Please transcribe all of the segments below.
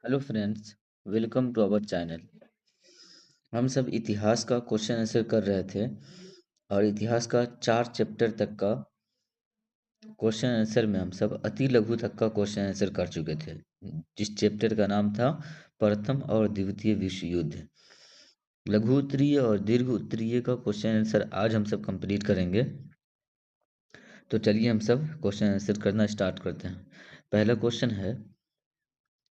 Hello friends, welcome to our channel. हम सब इतिहास का क्वेश्चन आंसर कर रहे थे और इतिहास का 4 चैप्टर तक का क्वेश्चन आंसर में हम सब अति लघु तक का क्वेश्चन आंसर कर चुके थे, जिस चैप्टर का नाम था प्रथम और द्वितीय विश्व युद्ध। लघु उत्तरीय और दीर्घ उत्तरीय का क्वेश्चन आंसर आज हम सब कंप्लीट करेंगे। तो चलिए हम सब क्वेश्चन आंसर करना स्टार्ट करते हैं। पहला क्वेश्चन है,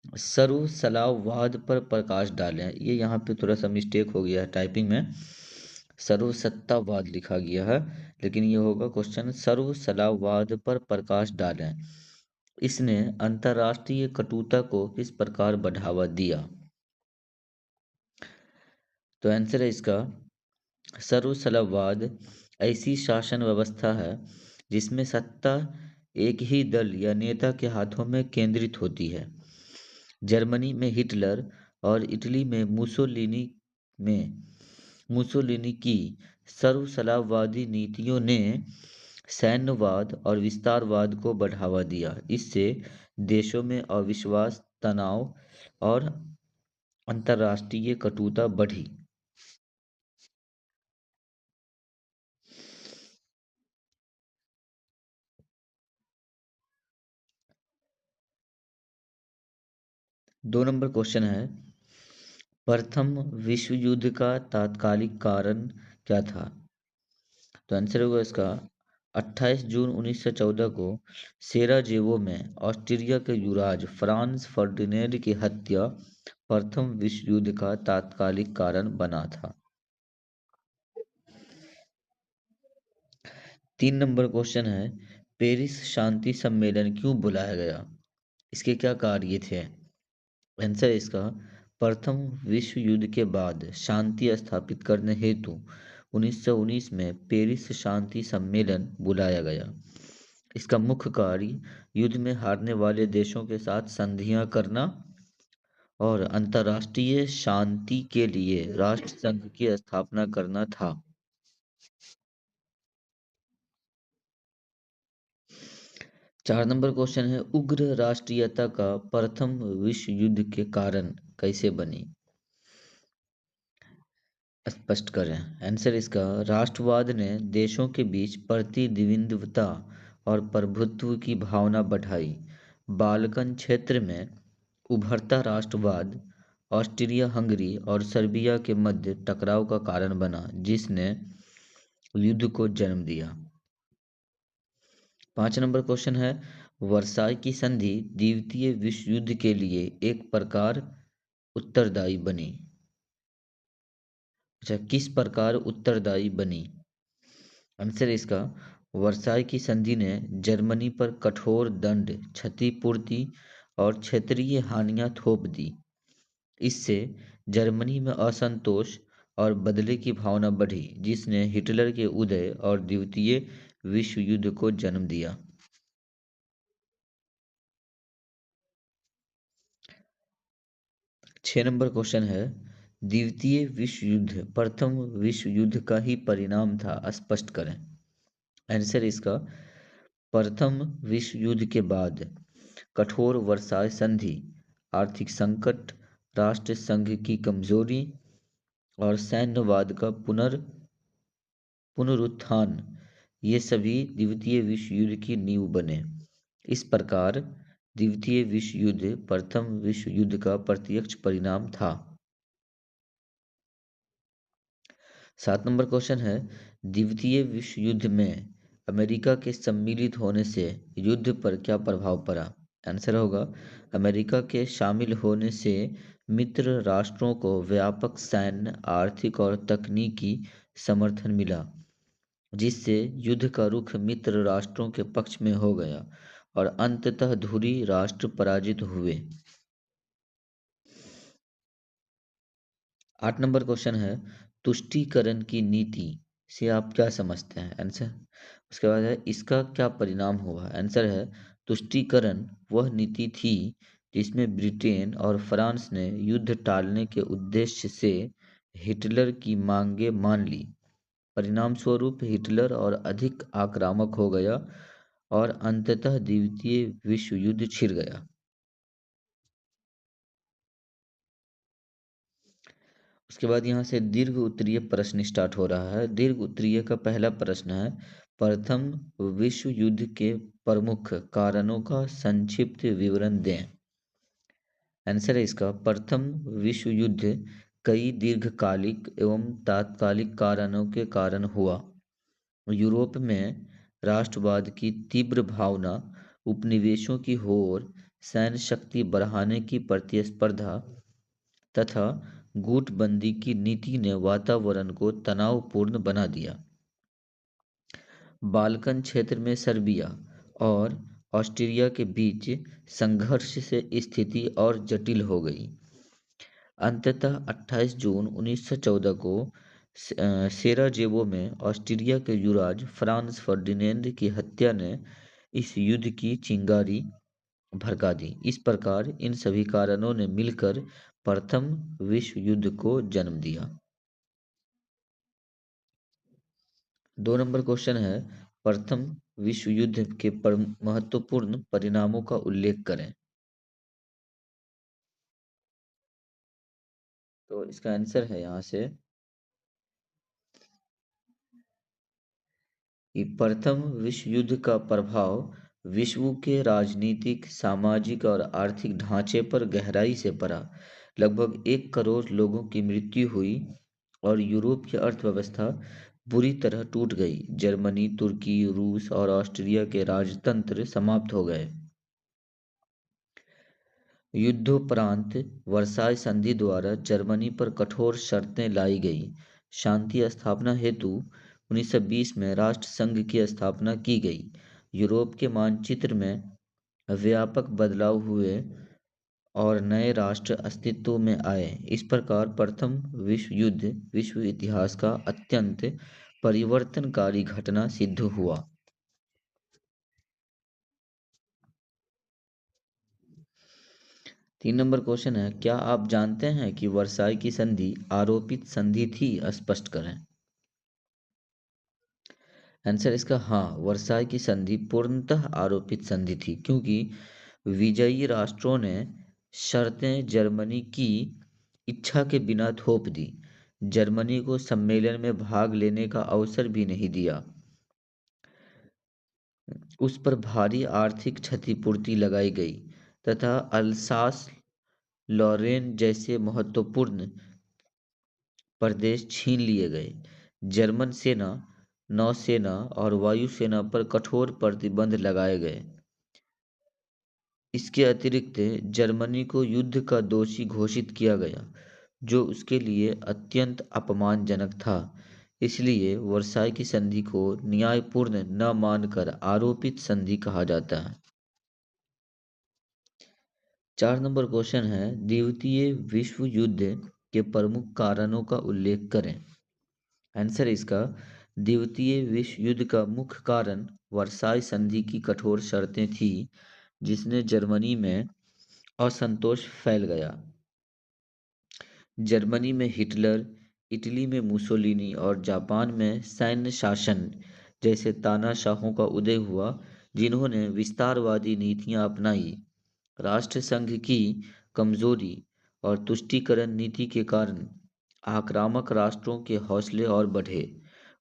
सर्वसलावाद पर प्रकाश डालें। ये यहाँ पे थोड़ा सा मिस्टेक हो गया है टाइपिंग में, सर्वसत्तावाद लिखा गया है, लेकिन ये होगा क्वेश्चन सर्वसलावाद पर प्रकाश डालें। इसने अंतर्राष्ट्रीय कटुता को किस प्रकार बढ़ावा दिया? तो आंसर है इसका, सर्वसलावाद ऐसी शासन व्यवस्था है जिसमें सत्ता एक ही दल या नेता के हाथों में केंद्रित होती है। जर्मनी में हिटलर और इटली में मुसोलिनी की सर्वसलावादी नीतियों ने सैन्यवाद और विस्तारवाद को बढ़ावा दिया। इससे देशों में अविश्वास, तनाव और अंतर्राष्ट्रीय कटुता बढ़ी। दो नंबर क्वेश्चन है, प्रथम विश्व युद्ध का तात्कालिक कारण क्या था? तो आंसर होगा इसका, 28 जून 1914 को सेराजेवो में ऑस्ट्रिया के युवराज फ्रांस फर्डिनेंड की हत्या प्रथम विश्व युद्ध का तात्कालिक कारण बना था। 3 नंबर क्वेश्चन है, पेरिस शांति सम्मेलन क्यों बुलाया गया? इसके क्या कार्य थे? आंसर है इसका, प्रथम विश्व युद्ध के बाद शांति स्थापित करने हेतु 1919 में पेरिस शांति सम्मेलन बुलाया गया। इसका मुख्य कार्य युद्ध में हारने वाले देशों के साथ संधियां करना और अंतर्राष्ट्रीय शांति के लिए राष्ट्रसंघ की स्थापना करना था। 4 नंबर क्वेश्चन है, उग्र राष्ट्रीयता का प्रथम विश्व युद्ध के कारण कैसे बनी? स्पष्ट करें। आंसर इसका, राष्ट्रवाद ने देशों के बीच प्रतिद्वंद्विता और प्रभुत्व की भावना बढ़ाई। बाल्कन क्षेत्र में उभरता राष्ट्रवाद ऑस्ट्रिया हंगरी और सर्बिया के मध्य टकराव का कारण बना, जिसने युद्ध को जन्म दिया। 5 नंबर क्वेश्चन है, वर्साई की संधि द्वितीय विश्व युद्ध के लिए एक प्रकार उत्तरदायी बनी। अच्छा, किस प्रकार उत्तरदायी बनी? आंसर इसका, वर्साई की संधि ने जर्मनी पर कठोर दंड, क्षतिपूर्ति और क्षेत्रीय हानियां थोप दी। इससे जर्मनी में असंतोष और बदले की भावना बढ़ी, जिसने हिटलर के उदय और द्वितीय विश्व युद्ध को जन्म दिया। 6 नंबर क्वेश्चन है, द्वितीय विश्व युद्ध प्रथम विश्व युद्ध का ही परिणाम था, स्पष्ट करें। आंसर इसका, प्रथम विश्व युद्ध के बाद कठोर वर्साय संधि, आर्थिक संकट, राष्ट्र संघ की कमजोरी और सैन्यवाद का पुनरुत्थान, ये सभी द्वितीय विश्व युद्ध की नींव बने। इस प्रकार द्वितीय विश्व युद्ध प्रथम विश्व युद्ध का प्रत्यक्ष परिणाम था। 7 नंबर क्वेश्चन है, द्वितीय विश्व युद्ध में अमेरिका के सम्मिलित होने से युद्ध पर क्या प्रभाव पड़ा? आंसर होगा, अमेरिका के शामिल होने से मित्र राष्ट्रों को व्यापक सैन्य, आर्थिक और तकनीकी समर्थन मिला, जिससे युद्ध का रुख मित्र राष्ट्रों के पक्ष में हो गया और अंततः धुरी राष्ट्र पराजित हुए। 8 नंबर क्वेश्चन है, तुष्टीकरण की नीति से आप क्या समझते हैं? आंसर उसके बाद है, इसका क्या परिणाम हुआ? आंसर है, तुष्टीकरण वह नीति थी जिसमें ब्रिटेन और फ्रांस ने युद्ध टालने के उद्देश्य से हिटलर की मांगें मान ली। परिणाम स्वरूप हिटलर और अधिक आक्रामक हो गया और अंततः द्वितीय विश्व युद्ध छिड़ गया। उसके बाद यहाँ से दीर्घ उत्तरीय प्रश्न स्टार्ट हो रहा है। दीर्घ उत्तरीय का पहला प्रश्न है, प्रथम विश्व युद्ध के प्रमुख कारणों का संक्षिप्त विवरण दें। आंसर है इसका, प्रथम विश्व युद्ध कई दीर्घकालिक एवं तात्कालिक कारणों के कारण हुआ। यूरोप में राष्ट्रवाद की तीव्र भावना, उपनिवेशों की होड़, सैन्य शक्ति बढ़ाने की प्रतिस्पर्धा तथा गुटबंदी की नीति ने वातावरण को तनावपूर्ण बना दिया। बाल्कन क्षेत्र में सर्बिया और ऑस्ट्रिया के बीच संघर्ष से स्थिति और जटिल हो गई। अंततः 28 जून 1914 को सेराजेवो में ऑस्ट्रिया के युवराज फ्रांस फर्डिनेंड की हत्या ने इस युद्ध की चिंगारी भड़का दी। इस प्रकार इन सभी कारणों ने मिलकर प्रथम विश्व युद्ध को जन्म दिया। 2 नंबर क्वेश्चन है, प्रथम विश्व युद्ध के महत्वपूर्ण परिणामों का उल्लेख करें। तो इसका आंसर है यहाँ से कि प्रथम विश्व युद्ध का प्रभाव विश्व के राजनीतिक, सामाजिक और आर्थिक ढांचे पर गहराई से पड़ा। लगभग 1 करोड़ लोगों की मृत्यु हुई और यूरोप की अर्थव्यवस्था बुरी तरह टूट गई। जर्मनी, तुर्की, रूस और ऑस्ट्रिया के राजतंत्र समाप्त हो गए। युद्धोपरांत वर्साय संधि द्वारा जर्मनी पर कठोर शर्तें लाई गईं। शांति स्थापना हेतु 1920 में राष्ट्रसंघ की स्थापना की गई। यूरोप के मानचित्र में व्यापक बदलाव हुए और नए राष्ट्र अस्तित्व में आए। इस प्रकार प्रथम विश्व युद्ध विश्व इतिहास का अत्यंत परिवर्तनकारी घटना सिद्ध हुआ। 3 नंबर क्वेश्चन है, क्या आप जानते हैं कि वर्साई की संधि आरोपित संधि थी? स्पष्ट करें। आंसर इसका हाँ, वर्साई की संधि पूर्णतः आरोपित संधि थी, क्योंकि विजयी राष्ट्रों ने शर्तें जर्मनी की इच्छा के बिना थोप दी। जर्मनी को सम्मेलन में भाग लेने का अवसर भी नहीं दिया। उस पर भारी आर्थिक क्षतिपूर्ति लगाई गई तथा अल्सास लॉरेन जैसे महत्वपूर्ण प्रदेश छीन लिए गए। जर्मन सेना, नौसेना और वायुसेना पर कठोर प्रतिबंध लगाए गए। इसके अतिरिक्त जर्मनी को युद्ध का दोषी घोषित किया गया, जो उसके लिए अत्यंत अपमानजनक था। इसलिए वर्साई की संधि को न्यायपूर्ण न मानकर आरोपित संधि कहा जाता है। 4 नंबर क्वेश्चन है, द्वितीय विश्व युद्ध के प्रमुख कारणों का उल्लेख करें। आंसर इसका, द्वितीय विश्व युद्ध का मुख्य कारण वर्साई संधि की कठोर शर्तें थी, जिसने जर्मनी में असंतोष फैल गया। जर्मनी में हिटलर, इटली में मुसोलिनी और जापान में सैन्य शासन जैसे तानाशाहों का उदय हुआ, जिन्होंने विस्तारवादी नीतियां अपनाई। राष्ट्रसंघ की कमजोरी और तुष्टीकरण नीति के कारण आक्रामक राष्ट्रों के हौसले और बढ़े।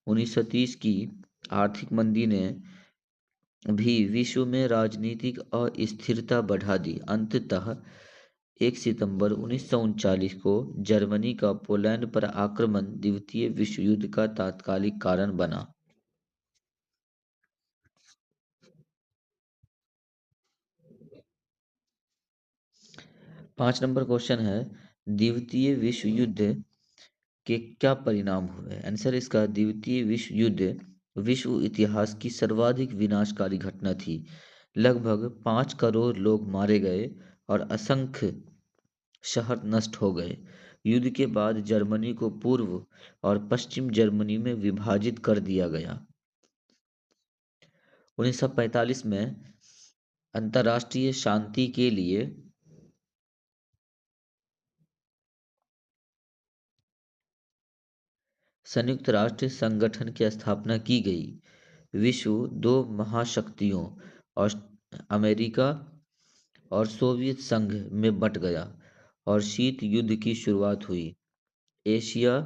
1930 की आर्थिक मंदी ने भी विश्व में राजनीतिक अस्थिरता बढ़ा दी। अंततः 1 सितंबर 1939 को जर्मनी का पोलैंड पर आक्रमण द्वितीय विश्व युद्ध का तात्कालिक कारण बना। 5 नंबर क्वेश्चन है, द्वितीय विश्व युद्ध के क्या परिणाम हुए। आंसर इसका, द्वितीय विश्व युद्ध विश्व इतिहास की सर्वाधिक विनाशकारी घटना थी। लगभग 5 करोड़ लोग मारे गए और असंख्य शहर नष्ट हो गए। युद्ध के बाद जर्मनी को पूर्व और पश्चिम जर्मनी में विभाजित कर दिया गया। 1945 में अंतर्राष्ट्रीय शांति के लिए संयुक्त राष्ट्र संगठन की स्थापना की गई। विश्व दो महाशक्तियों अमेरिका और सोवियत संघ में बंट गया और शीत युद्ध की शुरुआत हुई। एशिया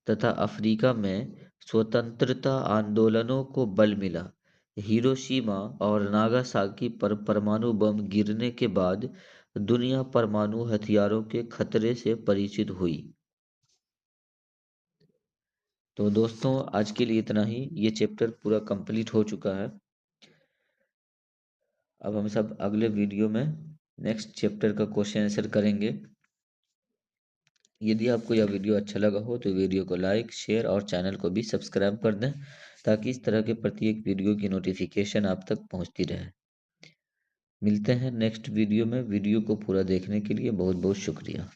तथा अफ्रीका में स्वतंत्रता आंदोलनों को बल मिला। हिरोशिमा और नागासाकी पर परमाणु बम गिरने के बाद दुनिया परमाणु हथियारों के खतरे से परिचित हुई। तो दोस्तों आज के लिए इतना ही। ये चैप्टर पूरा कंप्लीट हो चुका है। अब हम सब अगले वीडियो में नेक्स्ट चैप्टर का क्वेश्चन आंसर करेंगे। यदि आपको यह वीडियो अच्छा लगा हो तो वीडियो को लाइक, शेयर और चैनल को भी सब्सक्राइब कर दें ताकि इस तरह के प्रत्येक वीडियो की नोटिफिकेशन आप तक पहुंचती रहे। मिलते हैं नेक्स्ट वीडियो में। वीडियो को पूरा देखने के लिए बहुत बहुत शुक्रिया।